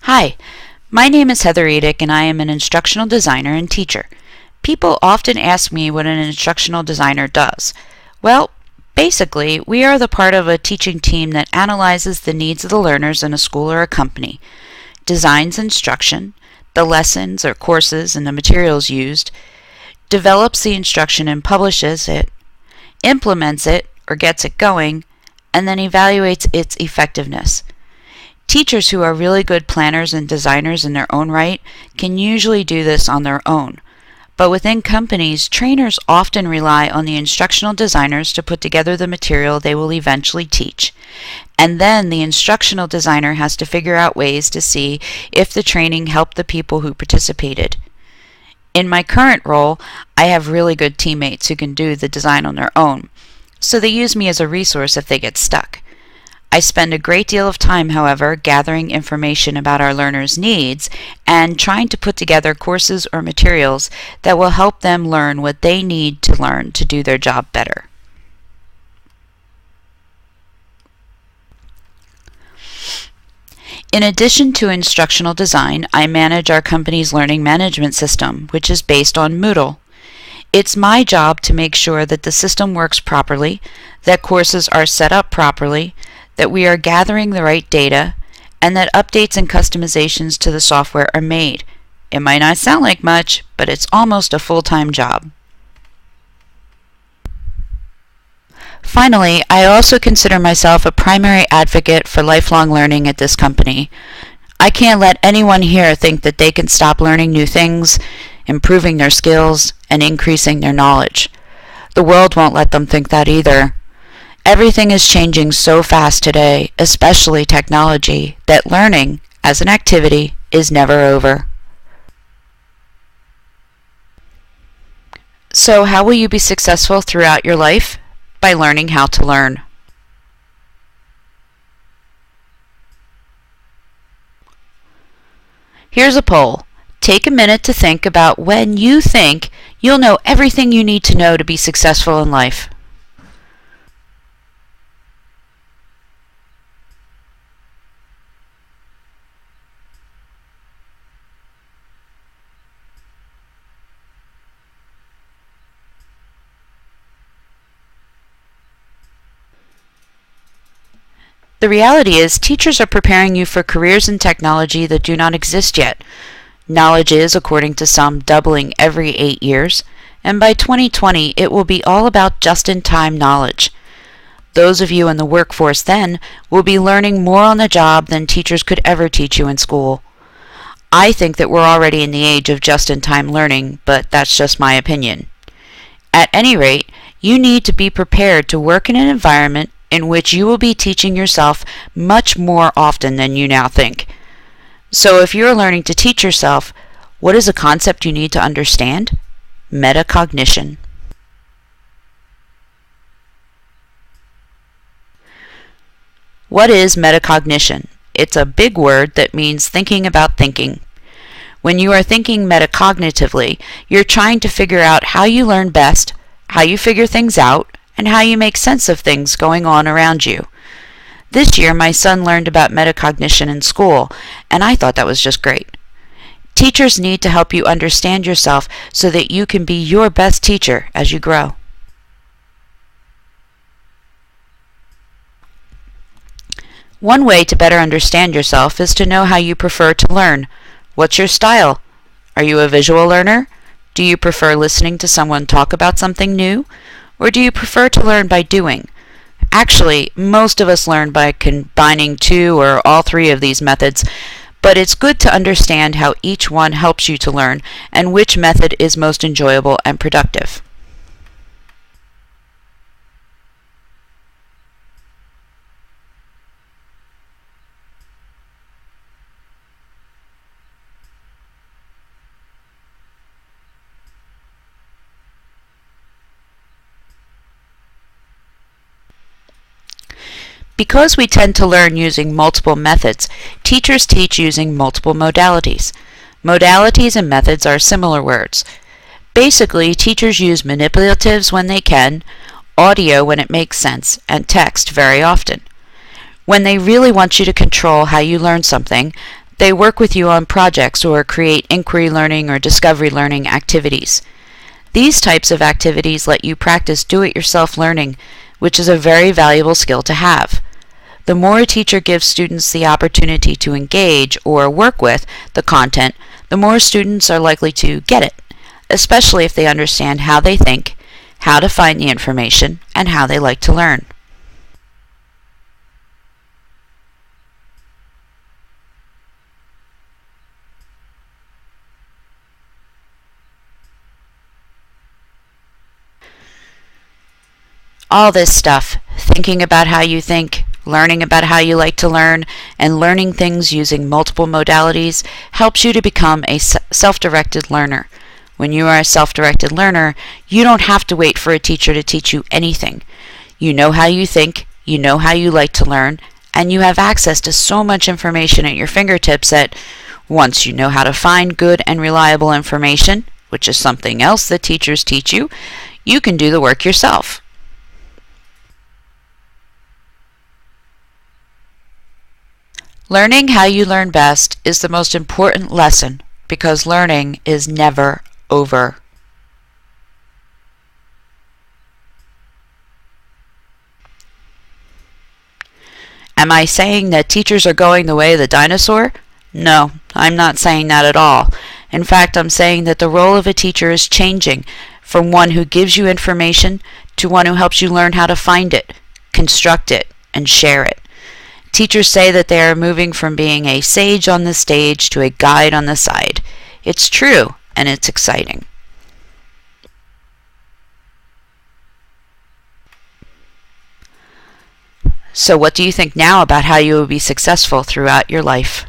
Hi, my name is Heather Edick and I am an instructional designer and teacher. People often ask me what an instructional designer does. Well, basically, we are the part of a teaching team that analyzes the needs of the learners in a school or a company, designs instruction, the lessons or courses and the materials used, develops the instruction and publishes it, implements it or gets it going, and then evaluates its effectiveness. Teachers who are really good planners and designers in their own right can usually do this on their own. But within companies, trainers often rely on the instructional designers to put together the material they will eventually teach. And then the instructional designer has to figure out ways to see if the training helped the people who participated. In my current role, I have really good teammates who can do the design on their own, so they use me as a resource if they get stuck. I spend a great deal of time, however, gathering information about our learners' needs and trying to put together courses or materials that will help them learn what they need to learn to do their job better. In addition to instructional design, I manage our company's learning management system, which is based on Moodle. It's my job to make sure that the system works properly, that courses are set up properly, that we are gathering the right data, and that updates and customizations to the software are made. It might not sound like much, but it's almost a full-time job. Finally, I also consider myself a primary advocate for lifelong learning at this company. I can't let anyone here think that they can stop learning new things, improving their skills, and increasing their knowledge. The world won't let them think that either. Everything is changing so fast today, especially technology, that learning, as an activity, is never over. So how will you be successful throughout your life? By learning how to learn. Here's a poll. Take a minute to think about when you think you'll know everything you need to know to be successful in life. The reality is, teachers are preparing you for careers in technology that do not exist yet. Knowledge is, according to some, doubling every 8 years, and by 2020 it will be all about just-in-time knowledge. Those of you in the workforce then will be learning more on the job than teachers could ever teach you in school. I think that we're already in the age of just-in-time learning, but that's just my opinion. At any rate, you need to be prepared to work in an environment in which you will be teaching yourself much more often than you now think. So if you're learning to teach yourself, what is a concept you need to understand? Metacognition. What is metacognition? It's a big word that means thinking about thinking. When you are thinking metacognitively, you're trying to figure out how you learn best, how you figure things out, and how you make sense of things going on around you. This year, my son learned about metacognition in school, and I thought that was just great. Teachers need to help you understand yourself so that you can be your best teacher as you grow. One way to better understand yourself is to know how you prefer to learn. What's your style? Are you a visual learner? Do you prefer listening to someone talk about something new? Or do you prefer to learn by doing? Actually, most of us learn by combining 2 or all 3 of these methods, but it's good to understand how each one helps you to learn and which method is most enjoyable and productive. Because we tend to learn using multiple methods, teachers teach using multiple modalities. Modalities and methods are similar words. Basically, teachers use manipulatives when they can, audio when it makes sense, and text very often. When they really want you to control how you learn something, They work with you on projects or create inquiry learning or discovery learning activities. These types of activities let you practice do-it-yourself learning, which is a very valuable skill to have. The more a teacher gives students the opportunity to engage or work with the content, the more students are likely to get it, especially if they understand how they think, how to find the information, and how they like to learn. All this stuff, thinking about how you think, learning about how you like to learn, and learning things using multiple modalities helps you to become a self-directed learner. When you are a self-directed learner, you don't have to wait for a teacher to teach you anything. You know how you think, you know how you like to learn, and you have access to so much information at your fingertips that once you know how to find good and reliable information, which is something else that teachers teach you, you can do the work yourself. Learning how you learn best is the most important lesson because learning is never over. Am I saying that teachers are going the way of the dinosaur? No, I'm not saying that at all. In fact, I'm saying that the role of a teacher is changing from one who gives you information to one who helps you learn how to find it, construct it, and share it. Teachers say that they are moving from being a sage on the stage to a guide on the side. It's true, and it's exciting. So what do you think now about how you will be successful throughout your life?